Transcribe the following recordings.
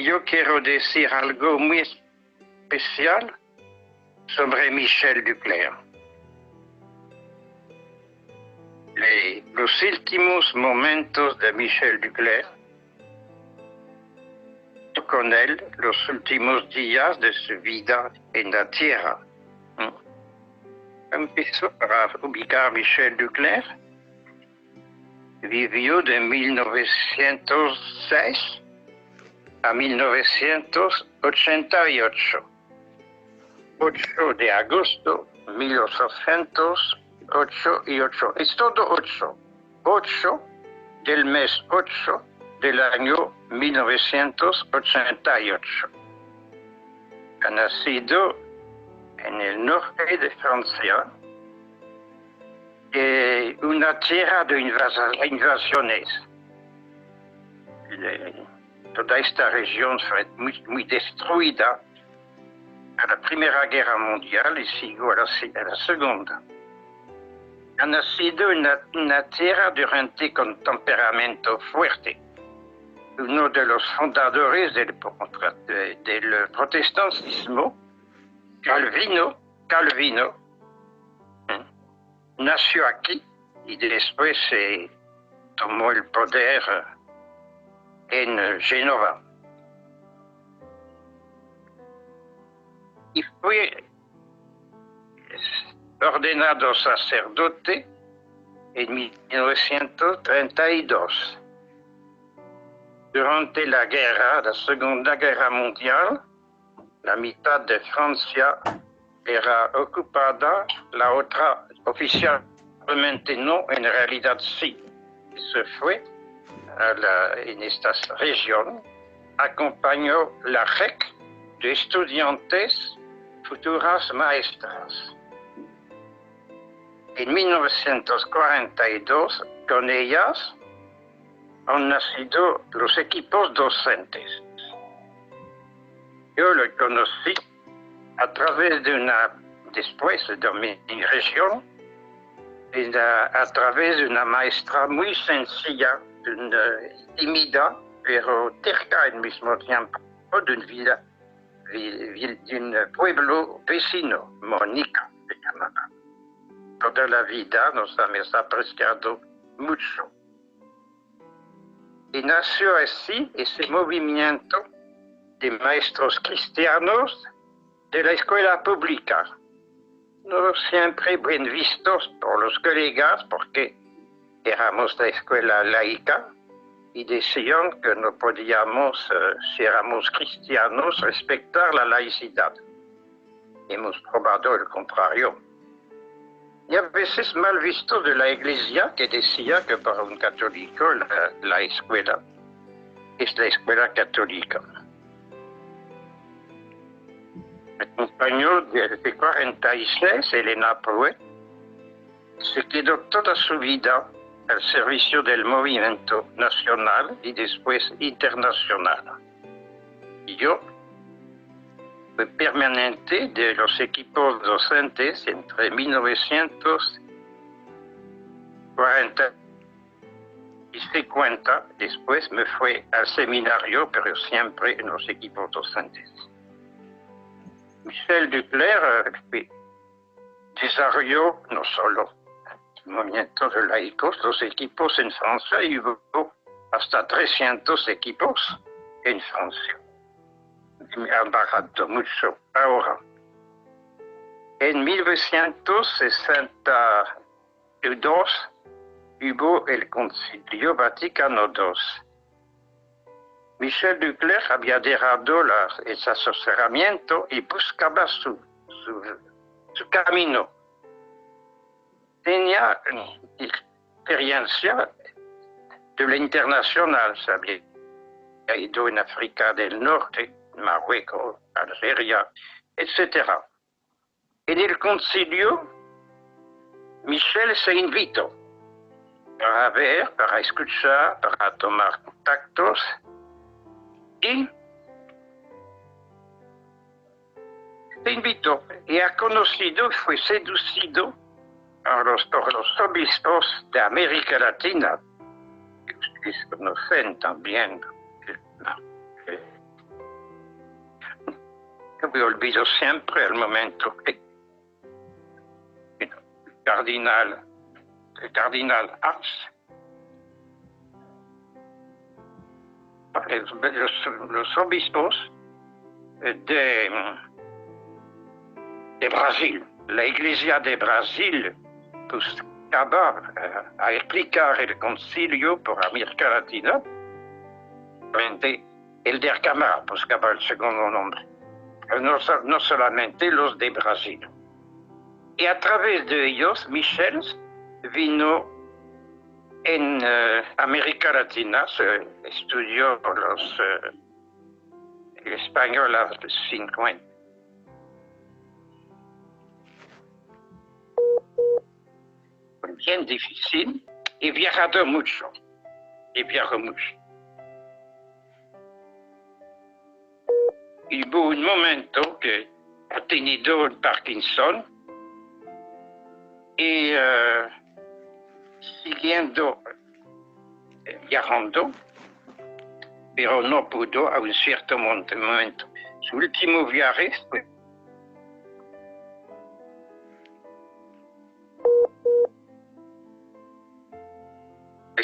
yo quiero decir algo muy especial sobre Michel Duclerc. Los últimos momentos de Michel Duclerc, con él los últimos días de su vida en la Tierra. Empezó para ubicar Michel Duclerc. Vivió de 1906 a 1988. 8 de agosto 1888. Es todo 8. 8 del mes 8 del año 1988. Ha nacido en el norte de Francia, una tierra de invasiones. Toda esta región fue muy destruida a la Primera Guerra Mundial y siguió a la Segunda. Ha nacido en una tierra durante con temperamento fuerte. Uno de los fundadores del protestantismo, Calvino, nació aquí y después tomó el poder en Génova. Y fue ordenado sacerdote en 1932. Durante la Segunda Guerra Mundial, la mitad de Francia era ocupada, la otra oficialmente no, en realidad sí. Se fue en esta región, acompañó la REC de estudiantes futuras maestras. En 1942, con ellas, han nacido los equipos docentes. Yo lo conocí a través de después de mi región, a través de una maestra muy sencilla, tímida, pero terca al mismo tiempo, de un pueblo vecino, Mónica se llamaba. Toda la vida nos hemos apreciado mucho. Y nació así ese movimiento de maestros cristianos de la escuela pública. No siempre bien vistos por los colegas porque éramos la escuela laica y decían que no podíamos, si éramos cristianos, respetar la laicidad. Hemos probado el contrario. Y a veces mal visto de la iglesia que decía que para un católico la escuela es la escuela católica. Acompañó desde 46 Elena Prouet, se quedó toda su vida al servicio del movimiento nacional y después internacional. Y yo fui permanente de los equipos docentes entre 1940 y 50. Después me fui al seminario, pero siempre en los equipos docentes. Michel Duclerc desarrolló no solo el movimiento de laicos, los equipos en Francia, y hubo hasta 300 equipos en Francia. Me ha bajado mucho ahora. En 1962 hubo el Concilio Vaticano II. Michel Duclerc había dejado el asesoramiento y buscaba su camino. Tenía experiencia de la internacional, se había ido en África del Norte, Marruecos, Algeria, etc. En el concilio, Michel se invitó para ver, para escuchar, para tomar contactos y se invitó y ha conocido, fue seducido por los obispos de América Latina, que ustedes conocen también, he olvido siempre el momento que el cardinal Ars, los obispos de Brasil, la Iglesia de Brasil, buscaba a explicar el concilio por América Latina. El de Acamara buscaba el segundo nombre, no solamente los de Brasil. Y a través de ellos, Michel vino en América Latina, se estudió el español a los 50. Bien difícil, he viajado mucho. Y hubo un momento que ha tenido el Parkinson y siguiendo viajando, pero no pudo a un cierto momento. Su último viaje fue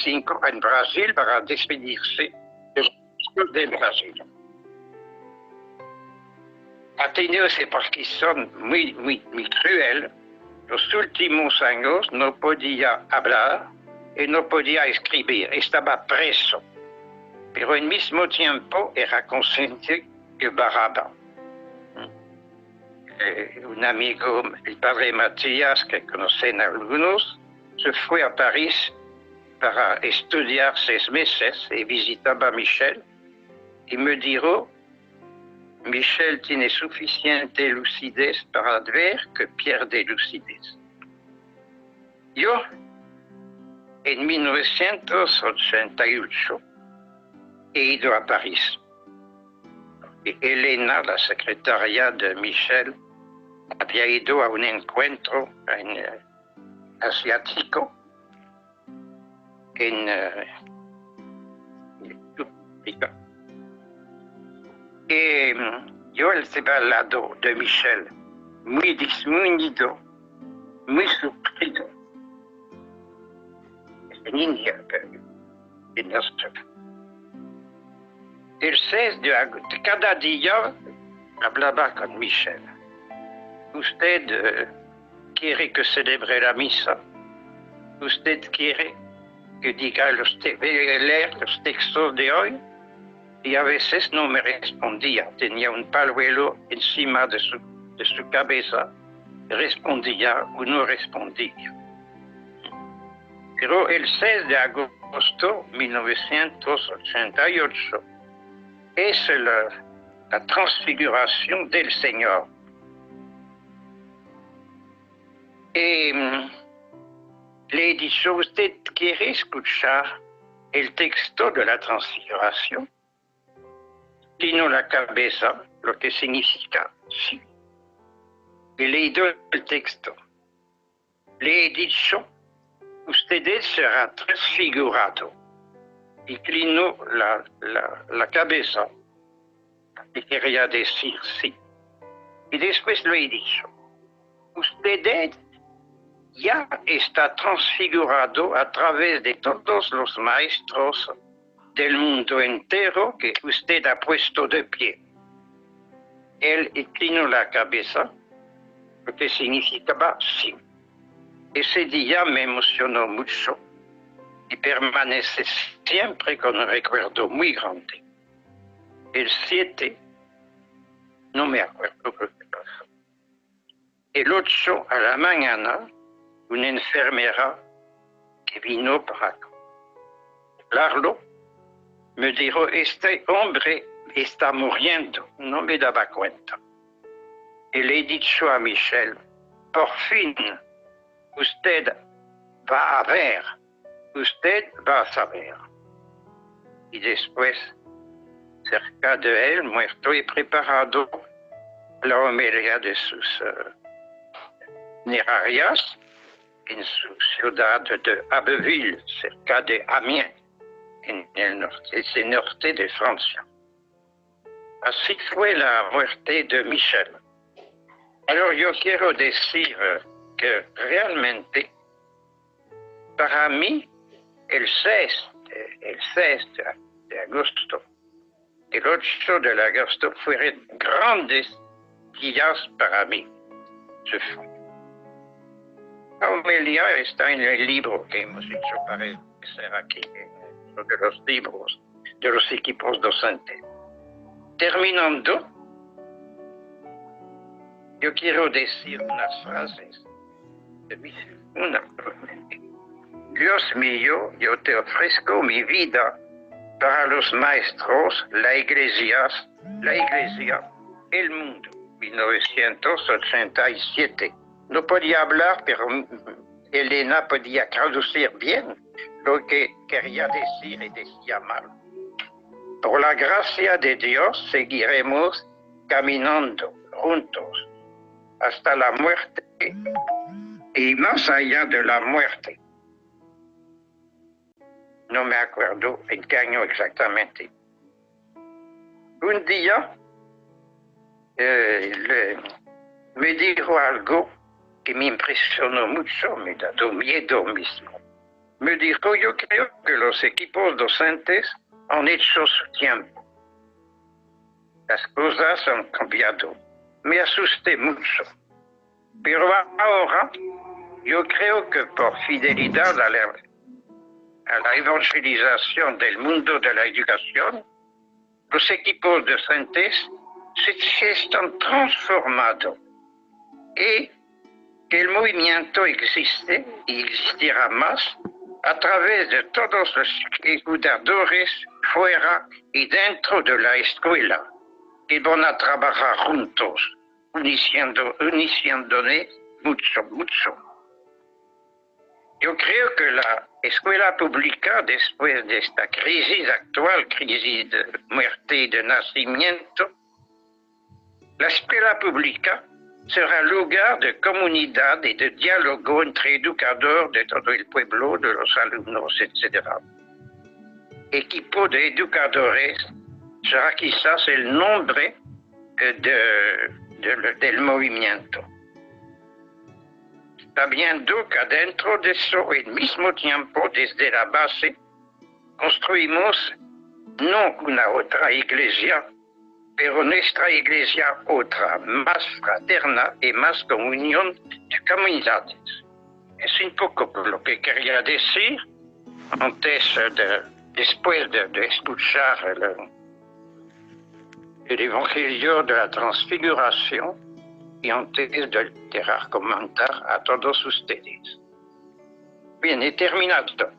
en Brasil para despedirse de Brasil. Ha tenido ese Parkinson muy cruel. Los últimos años no podía hablar y no podía escribir, estaba preso. Pero al mismo tiempo era consciente que barraba. Un amigo, el padre Matías, que conocen algunos, se fue a París para estudiar 6 meses y visitaba a Michel y me dijo: Michel tiene suficiente lucidez para ver que pierde lucidez. Yo, en 1988, he ido a París. Y Elena, la secretaria de Michel, había ido a un encuentro asiático en Turquía. Y yo estaba al lado de Michel, muy disminuido, muy sufrido. En India, en Australia. El 6 de agosto, cada día hablaba con Michel. ¿Usted quiere que celebre la misa? ¿Usted quiere que diga leer los textos de hoy? Y a veces no me respondía. Tenía un pañuelo encima de su cabeza. Respondía o no respondía. Pero el 6 de agosto de 1988 es la transfiguración del Señor. Y le he dicho: ¿usted quiere escuchar el texto de la transfiguración? Inclinó la cabeza, lo que significa sí. He leído el texto. Le he dicho: usted será transfigurado. Inclinó la cabeza y quería decir sí. Y después le he dicho: usted ya está transfigurado a través de todos los maestros del mundo entero que usted ha puesto de pie. Él inclinó la cabeza, lo que significaba sí. Ese día me emocionó mucho y permanece siempre con un recuerdo muy grande. El 7, no me acuerdo qué pasó. El 8 a la mañana, una enfermera que vino para hablarlo me dijo: este hombre está muriendo. No me daba cuenta. Y le he dicho a Michel: por fin, usted va a ver, usted va a saber. Y después, cerca de él, muerto, he preparado la homilia de sus funerarias en su ciudad de Abbeville, cerca de Amiens, en el norte de Francia. Así fue la muerte de Michel. Alors yo quiero decir que realmente para mí el 6 de agosto, el 8 de agosto fueron grandes días para mí. La homilia está en el libro que hemos hecho aparecer aquí, uno de los libros de los equipos docentes. Terminando, yo quiero decir unas frases. Dios mío, yo te ofrezco mi vida para los maestros, la iglesia, el mundo. 1987. No podía hablar, pero Elena podía traducir bien lo que quería decir y decía mal. Por la gracia de Dios seguiremos caminando juntos hasta la muerte y más allá de la muerte. No me acuerdo en qué año exactamente. Un día me dijo algo que me impresionó mucho, me ha dado miedo mismo. Me dijo, yo creo que los equipos docentes han hecho su tiempo. Las cosas han cambiado. Me asusté mucho. Pero ahora, yo creo que por fidelidad a la evangelización del mundo de la educación, los equipos docentes se están transformados y que el movimiento existe y existirá más a través de todos los educadores fuera y dentro de la escuela que van a trabajar juntos, uniciéndose mucho. Yo creo que la escuela pública, después de esta crisis actual, crisis de muerte y de nacimiento, la escuela pública será lugar de comunidad y de diálogo entre educadores de todo el pueblo, de los alumnos, etc. Equipo de educadores será quizás el nombre del movimiento. Sabiendo que dentro de eso, al mismo tiempo, desde la base, construimos no una otra iglesia, pero nuestra iglesia otra, más fraterna y más comunión de comunidades. Es un poco lo que quería decir después de escuchar el Evangelio de la Transfiguración y antes de comentar a todos ustedes. Bien, he terminado.